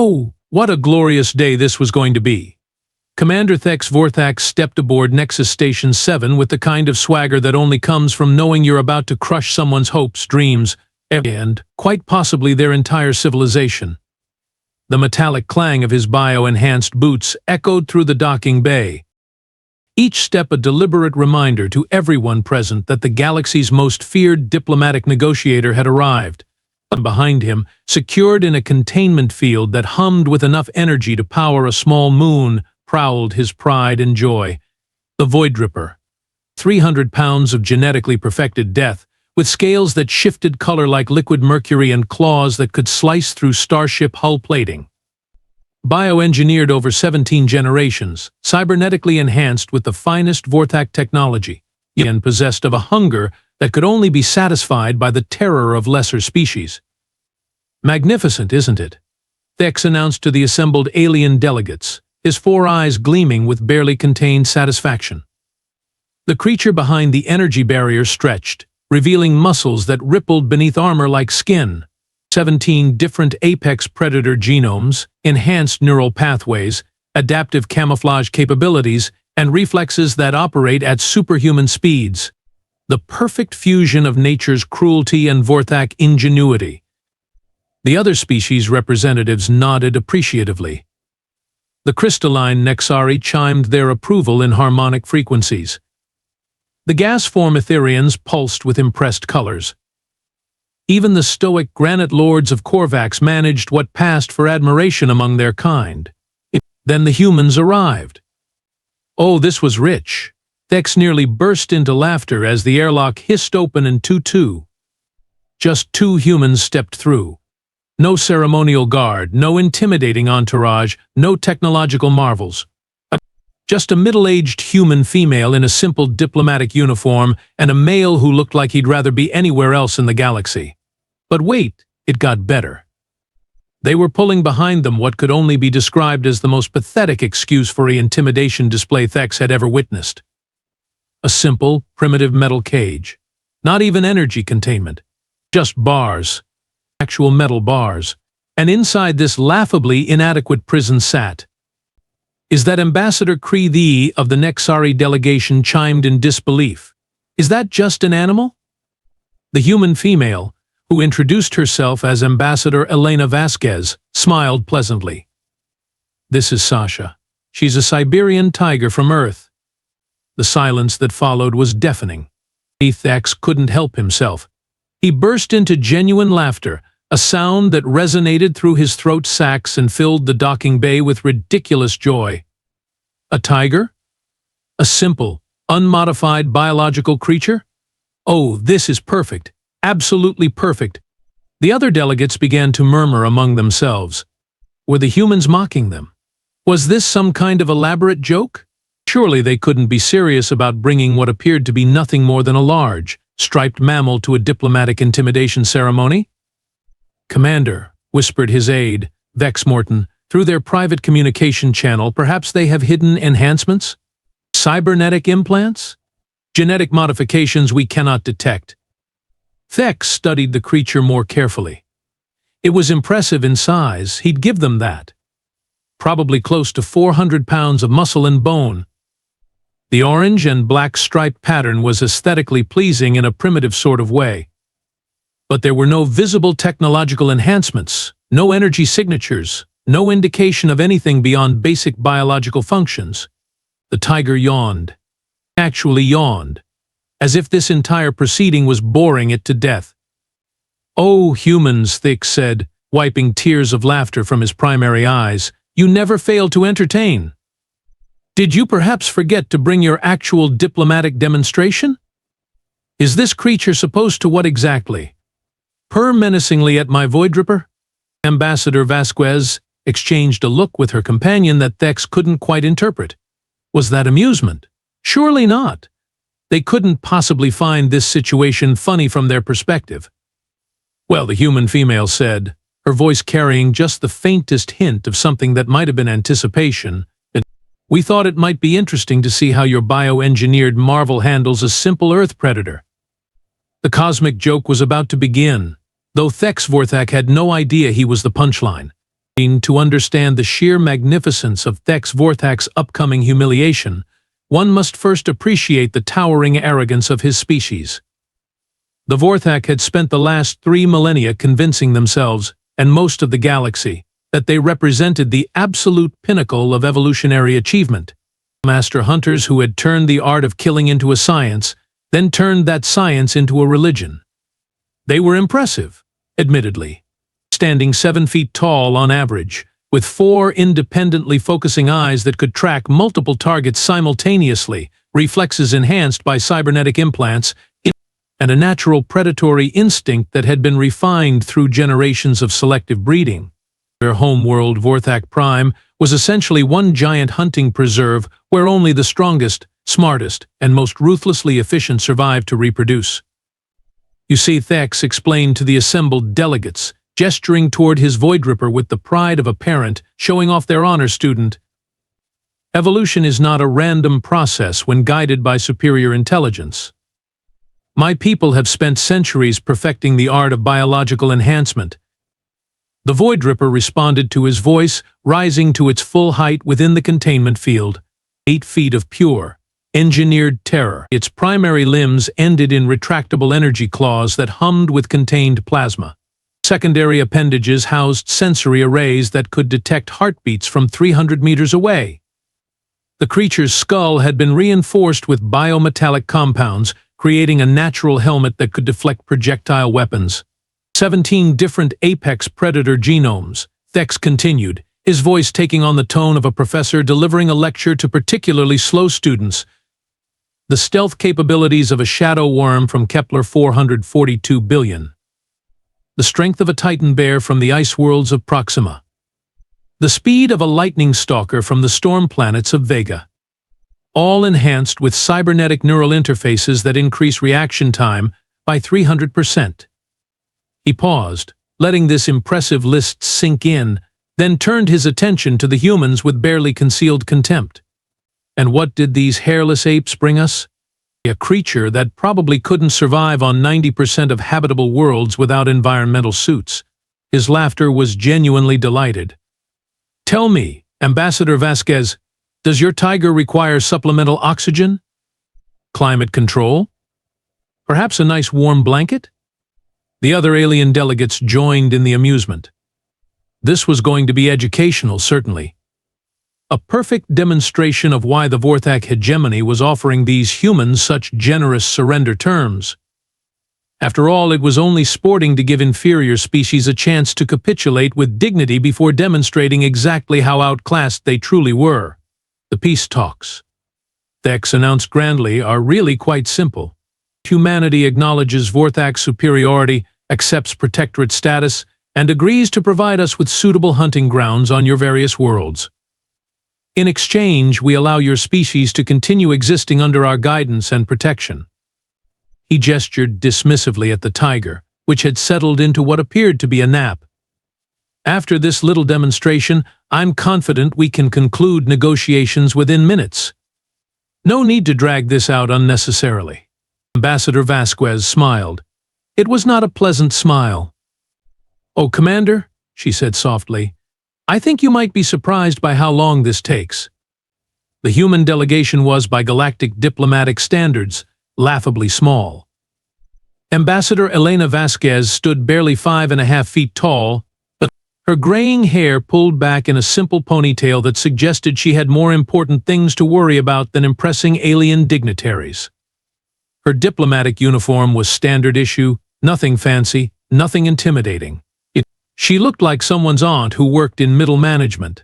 Oh, what a glorious day this was going to be. Commander Thex Vorthak stepped aboard Nexus Station 7 with the kind of swagger that only comes from knowing you're about to crush someone's hopes, dreams, and, quite possibly, their entire civilization. The metallic clang of his bio-enhanced boots echoed through the docking bay, each step a deliberate reminder to everyone present that the galaxy's most feared diplomatic negotiator had arrived. Behind him, secured in a containment field that hummed with enough energy to power a small moon, prowled his pride and joy. The Voidripper. 300 pounds of genetically perfected death, with scales that shifted color like liquid mercury and claws that could slice through starship hull plating. Bioengineered over 17 generations, cybernetically enhanced with the finest Vorthak technology, and possessed of a hunger that could only be satisfied by the terror of lesser species. Magnificent, isn't it? Thex announced to the assembled alien delegates, his 4 eyes gleaming with barely contained satisfaction. The creature behind the energy barrier stretched, revealing muscles that rippled beneath armor like skin. 17 different apex predator genomes, enhanced neural pathways, adaptive camouflage capabilities, and reflexes that operate at superhuman speeds. The perfect fusion of nature's cruelty and Vorthak ingenuity. The other species representatives nodded appreciatively. The crystalline Nexari chimed their approval in harmonic frequencies. The gas-form Etherians pulsed with impressed colors. Even the stoic granite lords of Korvax managed what passed for admiration among their kind. Then the humans arrived. Oh, this was rich. Thex nearly burst into laughter as the airlock hissed open and 2-2. Just 2 humans stepped through. No ceremonial guard, no intimidating entourage, no technological marvels. Just a middle-aged human female in a simple diplomatic uniform and a male who looked like he'd rather be anywhere else in the galaxy. But wait, it got better. They were pulling behind them what could only be described as the most pathetic excuse for an intimidation display Thex had ever witnessed. A simple, primitive metal cage. Not even energy containment. Just bars. Actual metal bars. And inside this laughably inadequate prison sat. Is that Ambassador Kree the of the Nexari delegation chimed in disbelief? Is that just an animal? The human female, who introduced herself as Ambassador Elena Vasquez, smiled pleasantly. This is Sasha. She's a Siberian tiger from Earth. The silence that followed was deafening. Thex couldn't help himself. He burst into genuine laughter, a sound that resonated through his throat sacs and filled the docking bay with ridiculous joy. A tiger? A simple, unmodified biological creature? Oh, this is perfect. Absolutely perfect. The other delegates began to murmur among themselves. Were the humans mocking them? Was this some kind of elaborate joke? Surely they couldn't be serious about bringing what appeared to be nothing more than a large, striped mammal to a diplomatic intimidation ceremony? Commander, whispered his aide, Vex Morton, through their private communication channel, perhaps they have hidden enhancements? Cybernetic implants? Genetic modifications we cannot detect. Thex studied the creature more carefully. It was impressive in size, he'd give them that. Probably close to 400 pounds of muscle and bone. The orange and black striped pattern was aesthetically pleasing in a primitive sort of way. But there were no visible technological enhancements, no energy signatures, no indication of anything beyond basic biological functions. The tiger yawned. Actually yawned. As if this entire proceeding was boring it to death. Oh, humans, Thex said, wiping tears of laughter from his primary eyes, you never fail to entertain. Did you perhaps forget to bring your actual diplomatic demonstration? Is this creature supposed to what exactly? Purr menacingly at my Voidripper? Ambassador Vasquez exchanged a look with her companion that Thex couldn't quite interpret. Was that amusement? Surely not. They couldn't possibly find this situation funny from their perspective. Well, the human female said, her voice carrying just the faintest hint of something that might have been anticipation, we thought it might be interesting to see how your bioengineered marvel handles a simple Earth predator. The cosmic joke was about to begin, though Thex Vorthak had no idea he was the punchline. To understand the sheer magnificence of Thex Vorthak's upcoming humiliation, one must first appreciate the towering arrogance of his species. The Vorthak had spent the last 3 millennia convincing themselves, and most of the galaxy, that they represented the absolute pinnacle of evolutionary achievement. Master hunters who had turned the art of killing into a science, then turned that science into a religion. They were impressive, admittedly. Standing 7 feet tall on average, with 4 independently focusing eyes that could track multiple targets simultaneously, reflexes enhanced by cybernetic implants, and a natural predatory instinct that had been refined through generations of selective breeding. Their homeworld, Vorthak Prime, was essentially one giant hunting preserve where only the strongest, smartest, and most ruthlessly efficient survived to reproduce. You see, Thex explained to the assembled delegates, gesturing toward his Voidripper with the pride of a parent showing off their honor student. Evolution is not a random process when guided by superior intelligence. My people have spent centuries perfecting the art of biological enhancement. The Voidripper responded to his voice, rising to its full height within the containment field. 8 feet of pure, engineered terror. Its primary limbs ended in retractable energy claws that hummed with contained plasma. Secondary appendages housed sensory arrays that could detect heartbeats from 300 meters away. The creature's skull had been reinforced with biometallic compounds, creating a natural helmet that could deflect projectile weapons. 17 different apex predator genomes, Thex continued, his voice taking on the tone of a professor delivering a lecture to particularly slow students. The stealth capabilities of a shadow worm from Kepler 442 billion. The strength of a titan bear from the ice worlds of Proxima. The speed of a lightning stalker from the storm planets of Vega. All enhanced with cybernetic neural interfaces that increase reaction time by 300%. He paused, letting this impressive list sink in, then turned his attention to the humans with barely concealed contempt. And what did these hairless apes bring us? A creature that probably couldn't survive on 90% of habitable worlds without environmental suits. His laughter was genuinely delighted. Tell me, Ambassador Vasquez, does your tiger require supplemental oxygen? Climate control? Perhaps a nice warm blanket? The other alien delegates joined in the amusement. This was going to be educational, certainly. A perfect demonstration of why the Vorthak hegemony was offering these humans such generous surrender terms. After all, it was only sporting to give inferior species a chance to capitulate with dignity before demonstrating exactly how outclassed they truly were. The peace talks, Thex announced grandly, are really quite simple. Humanity acknowledges Vorthak's superiority, accepts protectorate status, and agrees to provide us with suitable hunting grounds on your various worlds. In exchange, we allow your species to continue existing under our guidance and protection. He gestured dismissively at the tiger, which had settled into what appeared to be a nap. After this little demonstration, I'm confident we can conclude negotiations within minutes. No need to drag this out unnecessarily. Ambassador Vasquez smiled. It was not a pleasant smile. "Oh, Commander," she said softly, "I think you might be surprised by how long this takes." The human delegation was, by galactic diplomatic standards, laughably small. Ambassador Elena Vasquez stood barely 5.5 feet tall, but her graying hair pulled back in a simple ponytail that suggested she had more important things to worry about than impressing alien dignitaries. Her diplomatic uniform was standard issue, nothing fancy, nothing intimidating. She looked like someone's aunt who worked in middle management.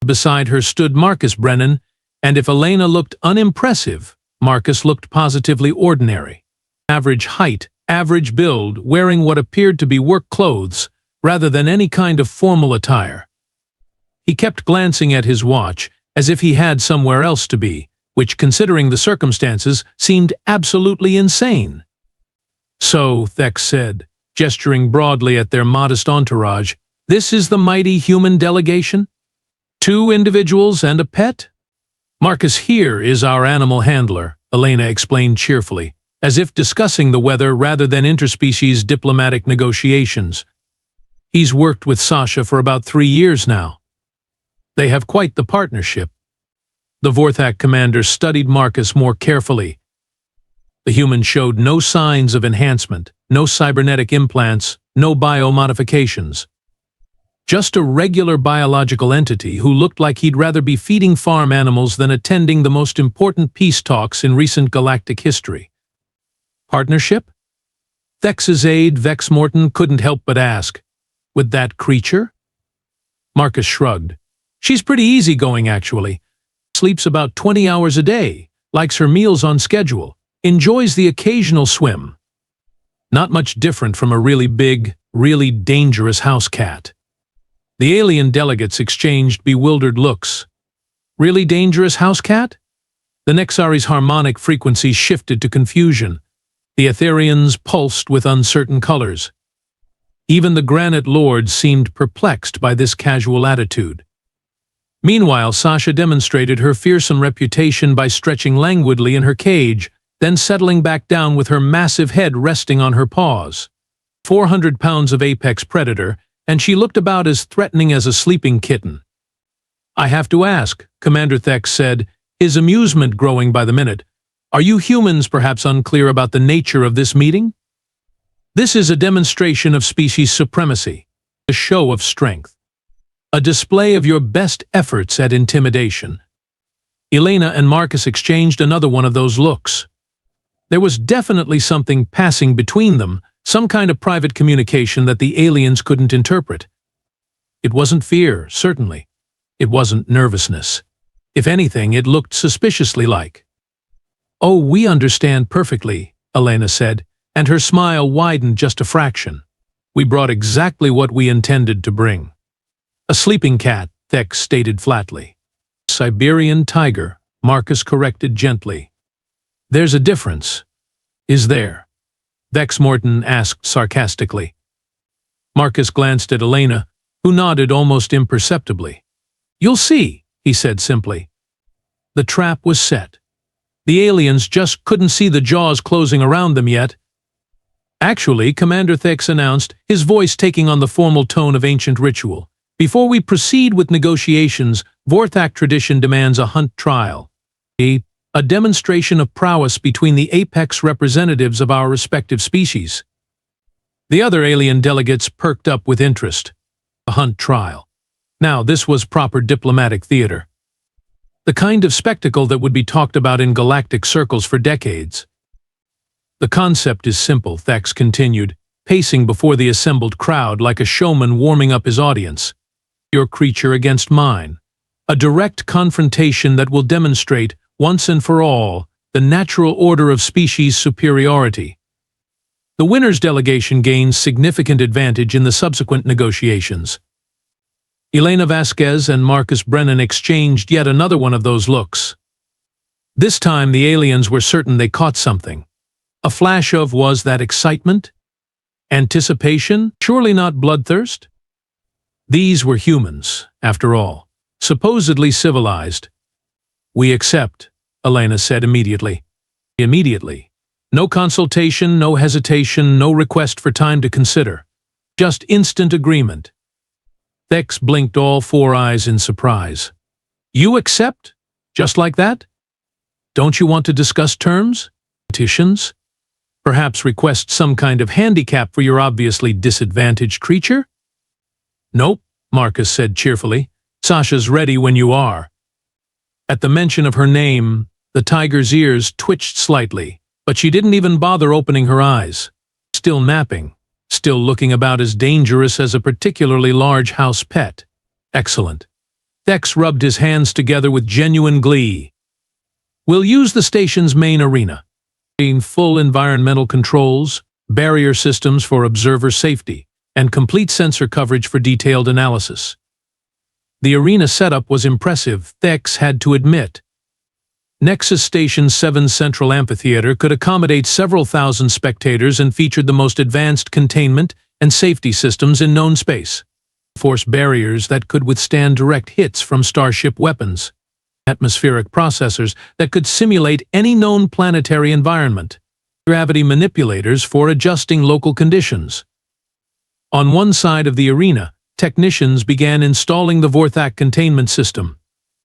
Beside her stood Marcus Brennan, and if Elena looked unimpressive, Marcus looked positively ordinary. Average height, average build, wearing what appeared to be work clothes, rather than any kind of formal attire. He kept glancing at his watch, as if he had somewhere else to be, which, considering the circumstances, seemed absolutely insane. "So," Thex said, gesturing broadly at their modest entourage, "this is the mighty human delegation? 2 individuals and a pet?" "Marcus here is our animal handler," Elena explained cheerfully, as if discussing the weather rather than interspecies diplomatic negotiations. He's worked with Sasha for about 3 years now. They have quite the partnership. The Vorthak commander studied Marcus more carefully. The human showed no signs of enhancement, no cybernetic implants, no biomodifications. Just a regular biological entity who looked like he'd rather be feeding farm animals than attending the most important peace talks in recent galactic history. Partnership? Thex's aide, Vex Morton, couldn't help but ask, with that creature? Marcus shrugged. She's pretty easygoing, actually. Sleeps about 20 hours a day, likes her meals on schedule, enjoys the occasional swim. Not much different from a really big, really dangerous house cat. The alien delegates exchanged bewildered looks. Really dangerous house cat? The Nexari's harmonic frequency shifted to confusion. The Etherians pulsed with uncertain colors. Even the Granite Lords seemed perplexed by this casual attitude. Meanwhile, Sasha demonstrated her fearsome reputation by stretching languidly in her cage, then settling back down with her massive head resting on her paws. 400 pounds of apex predator, and she looked about as threatening as a sleeping kitten. "I have to ask," Commander Thex said, his amusement growing by the minute, "are you humans perhaps unclear about the nature of this meeting? This is a demonstration of species supremacy, a show of strength, a display of your best efforts at intimidation." Elena and Marcus exchanged another one of those looks. There was definitely something passing between them, some kind of private communication that the aliens couldn't interpret. It wasn't fear, certainly. It wasn't nervousness. If anything, it looked suspiciously like. "Oh, we understand perfectly," Elena said, and her smile widened just a fraction. "We brought exactly what we intended to bring." "A sleeping cat," Thex stated flatly. "Siberian tiger," Marcus corrected gently. "There's a difference." "Is there?" Vex Morton asked sarcastically. Marcus glanced at Elena, who nodded almost imperceptibly. "You'll see," he said simply. The trap was set. The aliens just couldn't see the jaws closing around them yet. "Actually," Commander Thex announced, his voice taking on the formal tone of ancient ritual, "before we proceed with negotiations, Vorthak tradition demands a hunt trial. A demonstration of prowess between the apex representatives of our respective species." The other alien delegates perked up with interest. A hunt trial. Now, this was proper diplomatic theater. The kind of spectacle that would be talked about in galactic circles for decades. "The concept is simple," Thex continued, pacing before the assembled crowd like a showman warming up his audience. "Your creature against mine. A direct confrontation that will demonstrate, once and for all, the natural order of species superiority. The winner's delegation gains significant advantage in the subsequent negotiations." Elena Vasquez and Marcus Brennan exchanged yet another one of those looks. This time the aliens were certain they caught something. A flash of, was that excitement? Anticipation? Surely not bloodthirst? These were humans, after all, supposedly civilized. "We accept," Elena said immediately. Immediately. No consultation, no hesitation, no request for time to consider. Just instant agreement. Thex blinked all 4 eyes in surprise. "You accept? Just like that? Don't you want to discuss terms? Petitions? Perhaps request some kind of handicap for your obviously disadvantaged creature?" "Nope," Marcus said cheerfully. "Sasha's ready when you are." At the mention of her name, the tiger's ears twitched slightly, but she didn't even bother opening her eyes. Still napping, still looking about as dangerous as a particularly large house pet. Excellent. Thex rubbed his hands together with genuine glee. "We'll use the station's main arena. Full environmental controls, barrier systems for observer safety, and complete sensor coverage for detailed analysis." The arena setup was impressive, Thex had to admit. Nexus Station 7's central amphitheater could accommodate several thousand spectators and featured the most advanced containment and safety systems in known space. Force barriers that could withstand direct hits from starship weapons. Atmospheric processors that could simulate any known planetary environment. Gravity manipulators for adjusting local conditions. On one side of the arena, technicians began installing the Vorthak containment system,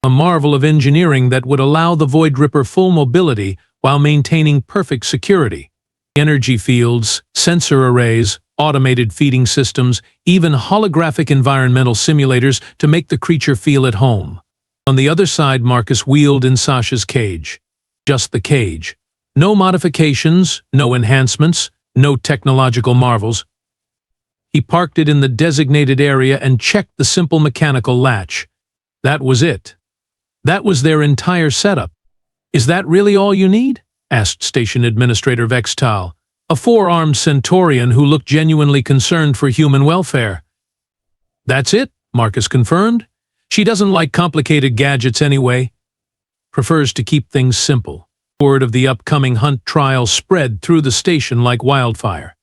a marvel of engineering that would allow the Voidripper full mobility while maintaining perfect security. Energy fields, sensor arrays, automated feeding systems, even holographic environmental simulators to make the creature feel at home. On the other side, Marcus wheeled in Sasha's cage. Just the cage. No modifications, no enhancements, no technological marvels. He parked it in the designated area and checked the simple mechanical latch. That was it. That was their entire setup. "Is that really all you need?" asked Station Administrator Vextal, a four-armed Centaurian who looked genuinely concerned for human welfare. "That's it," Marcus confirmed. "She doesn't like complicated gadgets anyway. Prefers to keep things simple." Word of the upcoming hunt trial spread through the station like wildfire.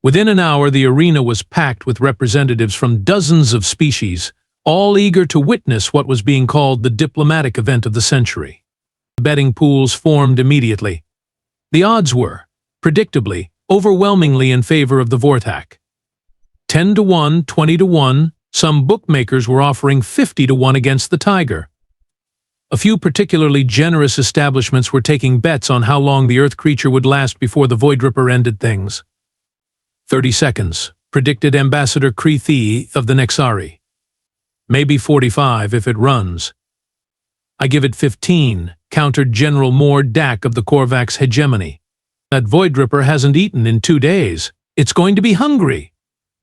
Within an hour, the arena was packed with representatives from dozens of species, all eager to witness what was being called the diplomatic event of the century. Betting pools formed immediately. The odds were, predictably, overwhelmingly in favor of the Vorthak. 10 to 1, 20 to 1, some bookmakers were offering 50 to 1 against the Tiger. A few particularly generous establishments were taking bets on how long the Earth creature would last before the Voidripper ended things. 30 seconds, predicted Ambassador Krethi of the Nexari. Maybe 45 if it runs. "I give it 15, countered General Moore Dak of the Korvax hegemony. "That Voidripper hasn't eaten in 2 days. It's going to be hungry."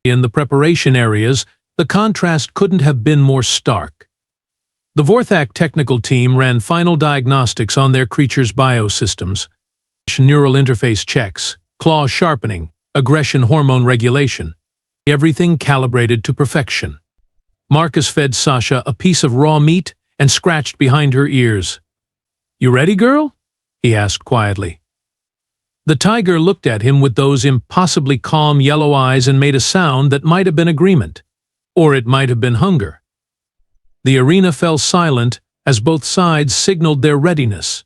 In the preparation areas, the contrast couldn't have been more stark. The Vorthak technical team ran final diagnostics on their creature's biosystems. Neural interface checks, claw sharpening, aggression hormone regulation. Everything calibrated to perfection. Marcus fed Sasha a piece of raw meat and scratched behind her ears. "You ready, girl?" he asked quietly. The tiger looked at him with those impossibly calm yellow eyes and made a sound that might have been agreement, or it might have been hunger. The arena fell silent as both sides signaled their readiness.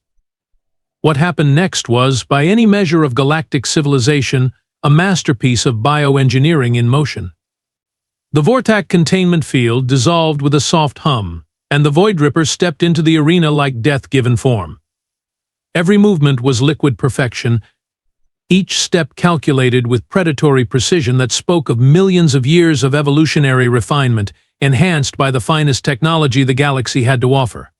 What happened next was, by any measure of galactic civilization, a masterpiece of bioengineering in motion. The Vorthak containment field dissolved with a soft hum, and the Voidripper stepped into the arena like death given form. Every movement was liquid perfection, each step calculated with predatory precision that spoke of millions of years of evolutionary refinement, enhanced by the finest technology the galaxy had to offer.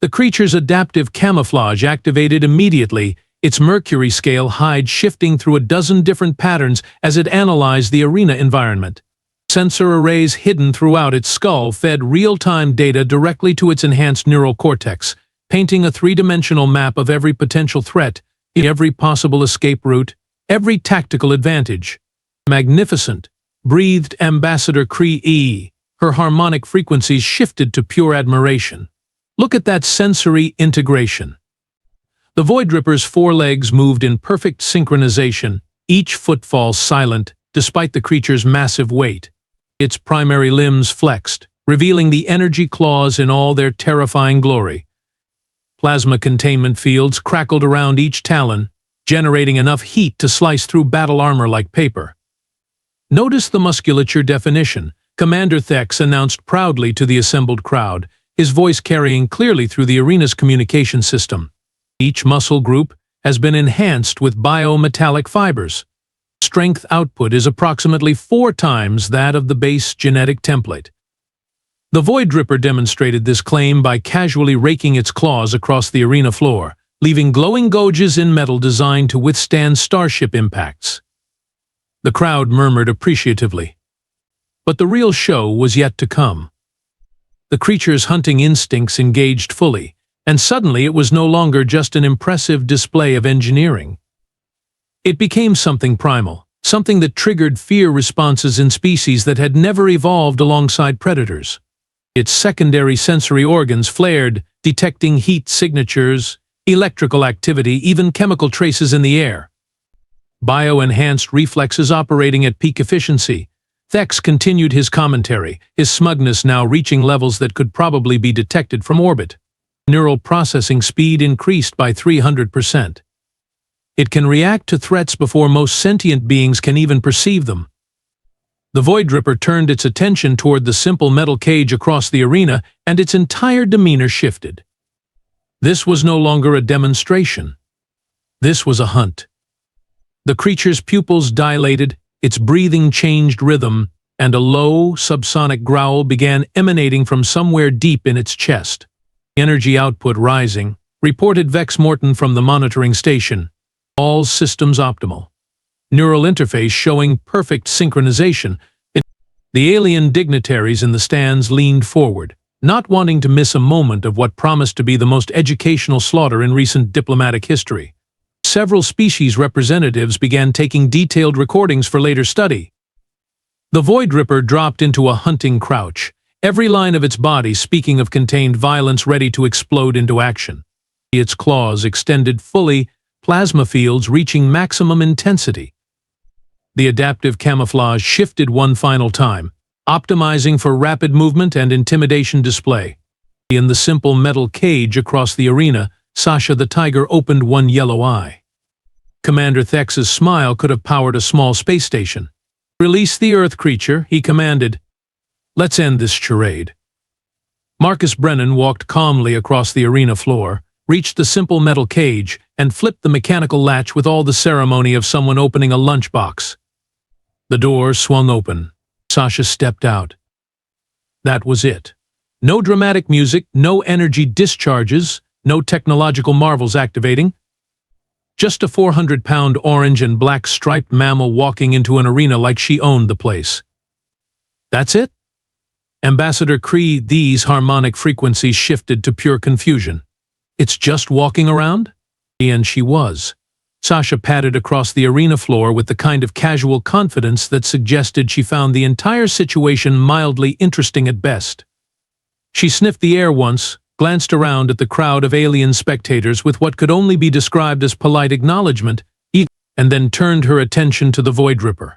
The creature's adaptive camouflage activated immediately, its mercury scale hide shifting through a dozen different patterns as it analyzed the arena environment. Sensor arrays hidden throughout its skull fed real-time data directly to its enhanced neural cortex, painting a three-dimensional map of every potential threat, every possible escape route, every tactical advantage. "Magnificent," breathed Ambassador Kree. Her harmonic frequencies shifted to pure admiration. "Look at that sensory integration." The Voidripper's forelegs moved in perfect synchronization, each footfall silent, despite the creature's massive weight. Its primary limbs flexed, revealing the energy claws in all their terrifying glory. Plasma containment fields crackled around each talon, generating enough heat to slice through battle armor like paper. "Notice the musculature definition," Commander Thex announced proudly to the assembled crowd, his voice carrying clearly through the arena's communication system. "Each muscle group has been enhanced with biometallic fibers. Strength output is approximately 4 times that of the base genetic template." The Voidripper demonstrated this claim by casually raking its claws across the arena floor, leaving glowing gouges in metal designed to withstand starship impacts. The crowd murmured appreciatively. But the real show was yet to come. The creature's hunting instincts engaged fully, and suddenly it was no longer just an impressive display of engineering. It became something primal, something that triggered fear responses in species that had never evolved alongside predators. Its secondary sensory organs flared, detecting heat signatures, electrical activity, even chemical traces in the air. Bio-enhanced reflexes operating at peak efficiency. Thex continued his commentary, his smugness now reaching levels that could probably be detected from orbit. Neural processing speed increased by 300%. It can react to threats before most sentient beings can even perceive them. The Voidripper turned its attention toward the simple metal cage across the arena, and its entire demeanor shifted. This was no longer a demonstration. This was a hunt. The creature's pupils dilated, its breathing changed rhythm, and a low, subsonic growl began emanating from somewhere deep in its chest. Energy output rising, reported Vex Morton from the monitoring station. All systems optimal. Neural interface showing perfect synchronization. The alien dignitaries in the stands leaned forward, not wanting to miss a moment of what promised to be the most educational slaughter in recent diplomatic history. Several species representatives began taking detailed recordings for later study. The Voidripper dropped into a hunting crouch, every line of its body speaking of contained violence ready to explode into action. Its claws extended fully, plasma fields reaching maximum intensity. The adaptive camouflage shifted one final time, optimizing for rapid movement and intimidation display. In the simple metal cage across the arena, Sasha the tiger opened one yellow eye. Commander Thex's smile could have powered a small space station. "Release the Earth creature," he commanded. "Let's end this charade." Marcus Brennan walked calmly across the arena floor, reached the simple metal cage, and flipped the mechanical latch with all the ceremony of someone opening a lunchbox. The door swung open. Sasha stepped out. That was it. No dramatic music, no energy discharges, no technological marvels activating. Just a 400-pound orange and black striped mammal walking into an arena like she owned the place. That's it? Ambassador Cree, these harmonic frequencies shifted to pure confusion. It's just walking around? And she was. Sasha padded across the arena floor with the kind of casual confidence that suggested she found the entire situation mildly interesting at best. She sniffed the air once, glanced around at the crowd of alien spectators with what could only be described as polite acknowledgement, and then turned her attention to the Voidripper.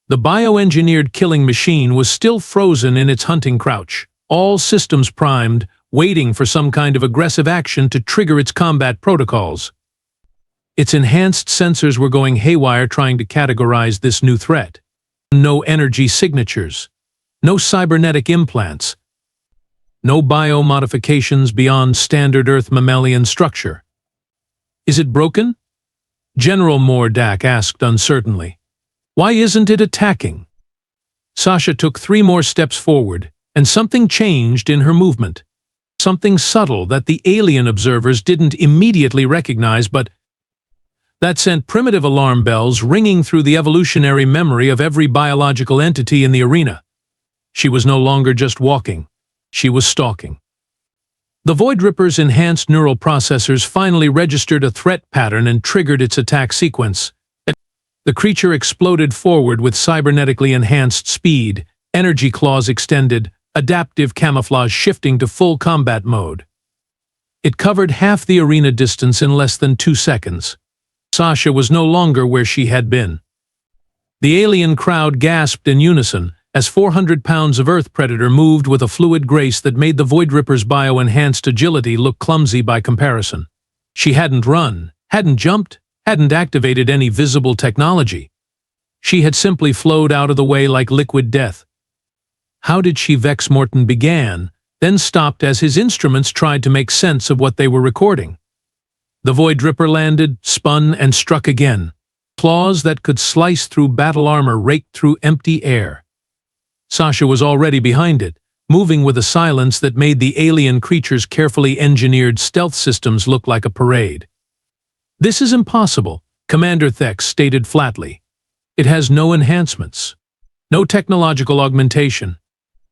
The bioengineered killing machine was still frozen in its hunting crouch, all systems primed, waiting for some kind of aggressive action to trigger its combat protocols. Its enhanced sensors were going haywire trying to categorize this new threat. No energy signatures, no cybernetic implants, no biomodifications beyond standard Earth mammalian structure. Is it broken? General Mordak asked uncertainly. Why isn't it attacking? Sasha took 3 more steps forward, and something changed in her movement. Something subtle that the alien observers didn't immediately recognize, but that sent primitive alarm bells ringing through the evolutionary memory of every biological entity in the arena. She was no longer just walking. She was stalking. The Voidripper's enhanced neural processors finally registered a threat pattern and triggered its attack sequence. The creature exploded forward with cybernetically enhanced speed, energy claws extended, adaptive camouflage shifting to full combat mode. It covered half the arena distance in less than 2 seconds. Sasha was no longer where she had been. The alien crowd gasped in unison as 400 pounds of Earth Predator moved with a fluid grace that made the Voidripper's bio-enhanced agility look clumsy by comparison. She hadn't run, hadn't jumped, hadn't activated any visible technology. She had simply flowed out of the way like liquid death. How did she? Vex Morton began, then stopped as his instruments tried to make sense of what they were recording. The Voidripper landed, spun, and struck again. Claws that could slice through battle armor raked through empty air. Sasha was already behind it, moving with a silence that made the alien creature's carefully engineered stealth systems look like a parade. "This is impossible," Commander Thex stated flatly. "It has no enhancements. No technological augmentation.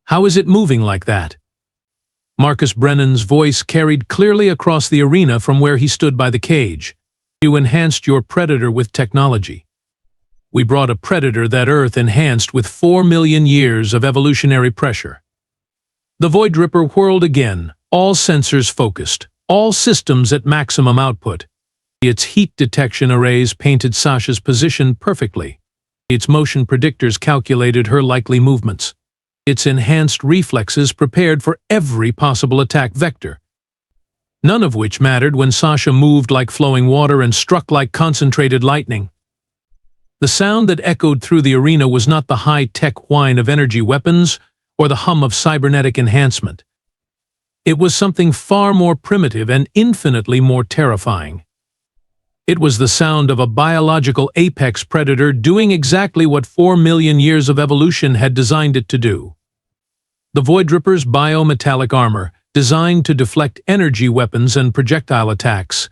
How is it moving like that?" Marcus Brennan's voice carried clearly across the arena from where he stood by the cage. "You enhanced your predator with technology. We brought a predator that Earth enhanced with 4 million years of evolutionary pressure." The Voidripper whirled again, all sensors focused, all systems at maximum output. Its heat detection arrays painted Sasha's position perfectly. Its motion predictors calculated her likely movements. Its enhanced reflexes prepared for every possible attack vector. None of which mattered when Sasha moved like flowing water and struck like concentrated lightning. The sound that echoed through the arena was not the high-tech whine of energy weapons or the hum of cybernetic enhancement. It was something far more primitive and infinitely more terrifying. It was the sound of a biological apex predator doing exactly what 4 million years of evolution had designed it to do. The Voidripper's biometallic armor, designed to deflect energy weapons and projectile attacks,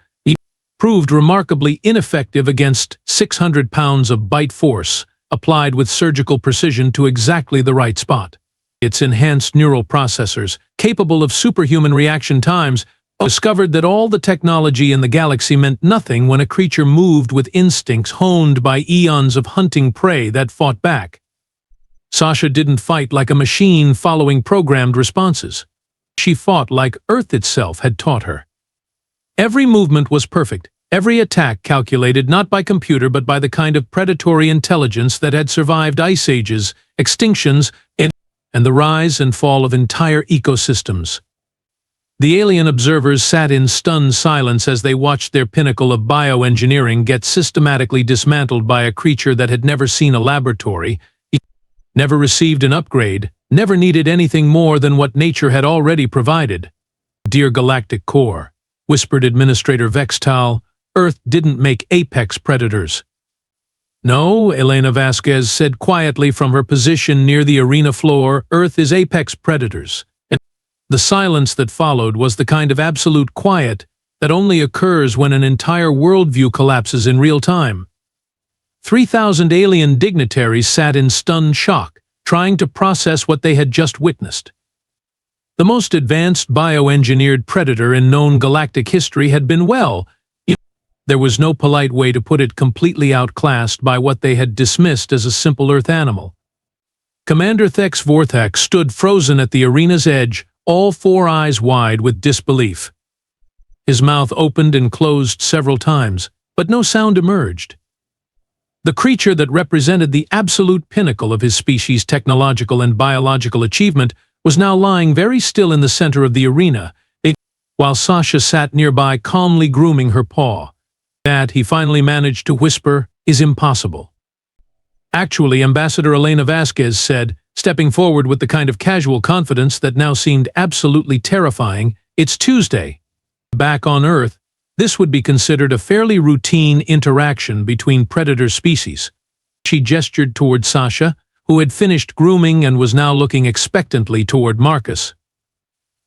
proved remarkably ineffective against 600 pounds of bite force, applied with surgical precision to exactly the right spot. Its enhanced neural processors, capable of superhuman reaction times, discovered that all the technology in the galaxy meant nothing when a creature moved with instincts honed by eons of hunting prey that fought back. Sasha didn't fight like a machine following programmed responses. She fought like Earth itself had taught her. Every movement was perfect, every attack calculated not by computer but by the kind of predatory intelligence that had survived ice ages, extinctions, and the rise and fall of entire ecosystems. The alien observers sat in stunned silence as they watched their pinnacle of bioengineering get systematically dismantled by a creature that had never seen a laboratory, never received an upgrade, never needed anything more than what nature had already provided. "Dear Galactic Core," whispered Administrator Vextal, "Earth didn't make apex predators." "No," Elena Vasquez said quietly from her position near the arena floor, "Earth is apex predators." The silence that followed was the kind of absolute quiet that only occurs when an entire worldview collapses in real time. 3,000 alien dignitaries sat in stunned shock, trying to process what they had just witnessed. The most advanced bioengineered predator in known galactic history had been there was no polite way to put it, completely outclassed by what they had dismissed as a simple Earth animal. Commander Thex Vorthak stood frozen at the arena's edge, all four eyes wide with disbelief. His mouth opened and closed several times, but no sound emerged. The creature that represented the absolute pinnacle of his species' technological and biological achievement was now lying very still in the center of the arena, while Sasha sat nearby calmly grooming her paw. That, he finally managed to whisper, is impossible. Actually, Ambassador Elena Vasquez said, stepping forward with the kind of casual confidence that now seemed absolutely terrifying, it's Tuesday. Back on Earth, this would be considered a fairly routine interaction between predator species. She gestured toward Sasha, who had finished grooming and was now looking expectantly toward Marcus.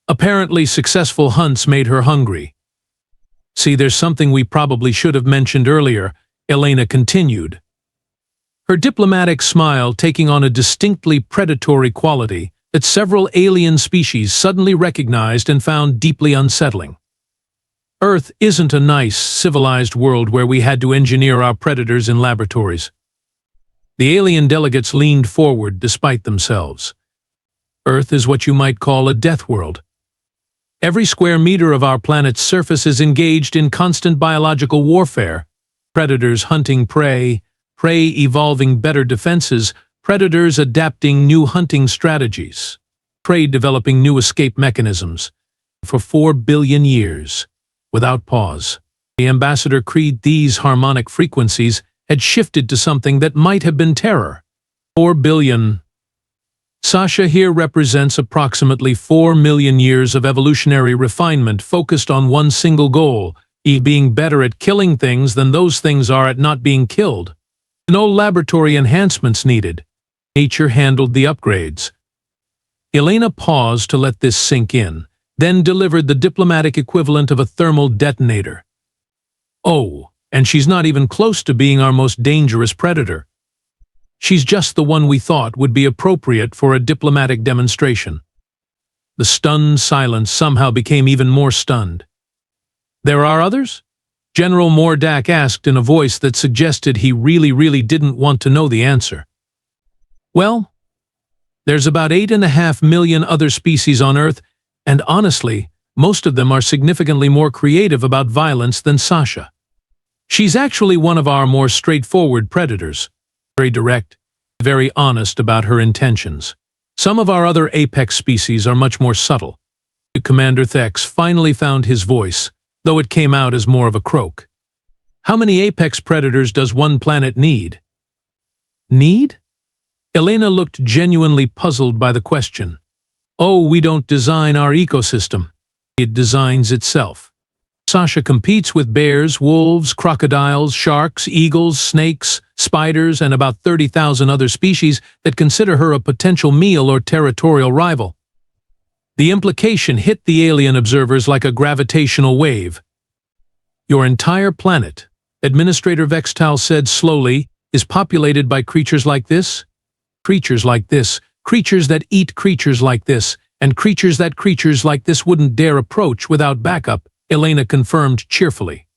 Apparently, successful hunts made her hungry. "See, there's something we probably should have mentioned earlier," Elena continued, her diplomatic smile taking on a distinctly predatory quality that several alien species suddenly recognized and found deeply unsettling. Earth isn't a nice, civilized world where we had to engineer our predators in laboratories. The alien delegates leaned forward despite themselves. Earth is what you might call a death world. Every square meter of our planet's surface is engaged in constant biological warfare. Predators hunting prey, prey evolving better defenses, predators adapting new hunting strategies, prey developing new escape mechanisms. For 4 billion years, without pause, the Ambassador creed these harmonic frequencies had shifted to something that might have been terror. 4 billion. Sasha here represents approximately 4 million years of evolutionary refinement focused on one single goal, being better at killing things than those things are at not being killed. No laboratory enhancements needed. Nature handled the upgrades. Elena paused to let this sink in, then delivered the diplomatic equivalent of a thermal detonator. "Oh, and she's not even close to being our most dangerous predator. She's just the one we thought would be appropriate for a diplomatic demonstration." The stunned silence somehow became even more stunned. "There are others?" General Vorthak asked in a voice that suggested he really didn't want to know the answer. "Well, there's about 8.5 million other species on Earth, and honestly, most of them are significantly more creative about violence than Sasha. She's actually one of our more straightforward predators. Very direct, very honest about her intentions. Some of our other apex species are much more subtle." Commander Thex finally found his voice, though it came out as more of a croak. "How many apex predators does one planet need?" Need? Elena looked genuinely puzzled by the question. Oh, we don't design our ecosystem. It designs itself. Sasha competes with bears, wolves, crocodiles, sharks, eagles, snakes, spiders, and about 30,000 other species that consider her a potential meal or territorial rival. The implication hit the alien observers like a gravitational wave. Your entire planet, Administrator Vextal said slowly, is populated by creatures like this? Creatures like this, creatures that eat creatures like this, and creatures that creatures like this wouldn't dare approach without backup, Elena confirmed cheerfully.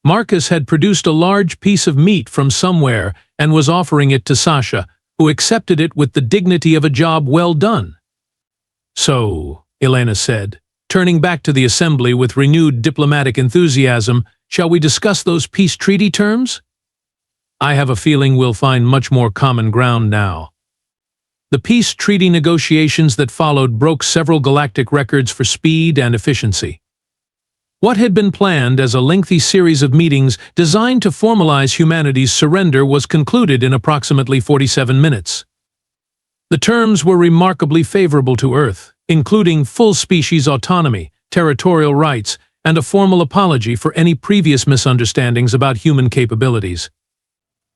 Marcus had produced a large piece of meat from somewhere and was offering it to Sasha, who accepted it with the dignity of a job well done. So, Elena said, turning back to the assembly with renewed diplomatic enthusiasm, shall we discuss those peace treaty terms? I have a feeling we'll find much more common ground now. The peace treaty negotiations that followed broke several galactic records for speed and efficiency. What had been planned as a lengthy series of meetings designed to formalize humanity's surrender was concluded in approximately 47 minutes. The terms were remarkably favorable to Earth, including full species autonomy, territorial rights, and a formal apology for any previous misunderstandings about human capabilities.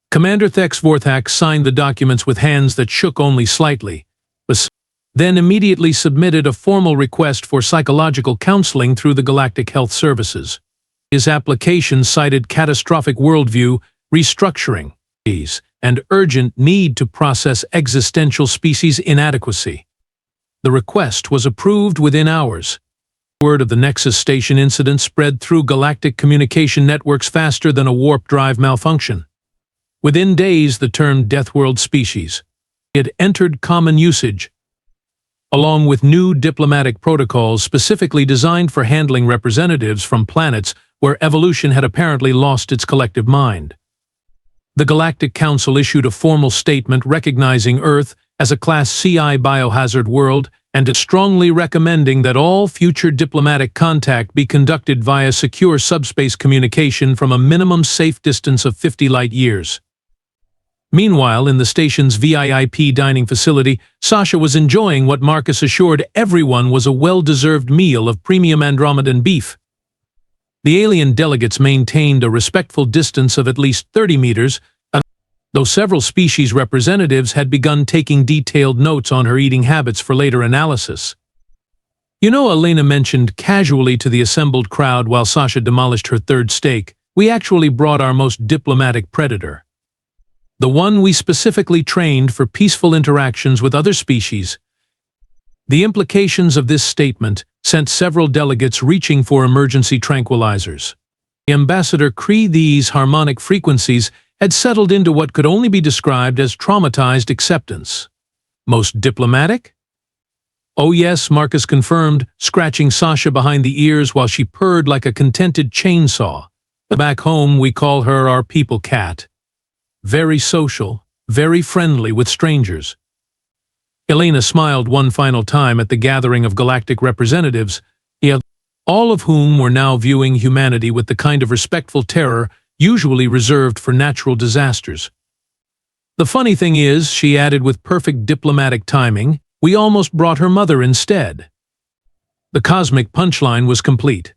Commander Thex Vorthak signed the documents with hands that shook only slightly, but then immediately submitted a formal request for psychological counseling through the Galactic Health Services. His application cited catastrophic worldview, restructuring, and urgent need to process existential species inadequacy. The request was approved within hours. Word of the Nexus Station incident spread through galactic communication networks faster than a warp drive malfunction. Within days, the term deathworld species had entered common usage, along with new diplomatic protocols specifically designed for handling representatives from planets where evolution had apparently lost its collective mind. The Galactic Council issued a formal statement recognizing Earth as a Class CI biohazard world and strongly recommending that all future diplomatic contact be conducted via secure subspace communication from a minimum safe distance of 50 light-years. Meanwhile, in the station's VIP dining facility, Sasha was enjoying what Marcus assured everyone was a well-deserved meal of premium Andromedan beef. The alien delegates maintained a respectful distance of at least 30 meters, though several species representatives had begun taking detailed notes on her eating habits for later analysis. You know, Elena mentioned casually to the assembled crowd while Sasha demolished her third steak, we actually brought our most diplomatic predator. The one we specifically trained for peaceful interactions with other species. The implications of this statement sent several delegates reaching for emergency tranquilizers. Ambassador Cree, these harmonic frequencies had settled into what could only be described as traumatized acceptance. Most diplomatic? Oh yes, Marcus confirmed, scratching Sasha behind the ears while she purred like a contented chainsaw. Back home, we call her our people cat. Very social, very friendly with strangers. Elena smiled one final time at the gathering of galactic representatives, all of whom were now viewing humanity with the kind of respectful terror usually reserved for natural disasters. The funny thing is, she added with perfect diplomatic timing, we almost brought her mother instead. The cosmic punchline was complete.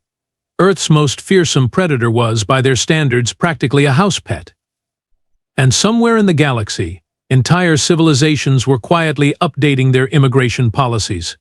Earth's most fearsome predator was, by their standards, practically a house pet. And somewhere in the galaxy, entire civilizations were quietly updating their immigration policies.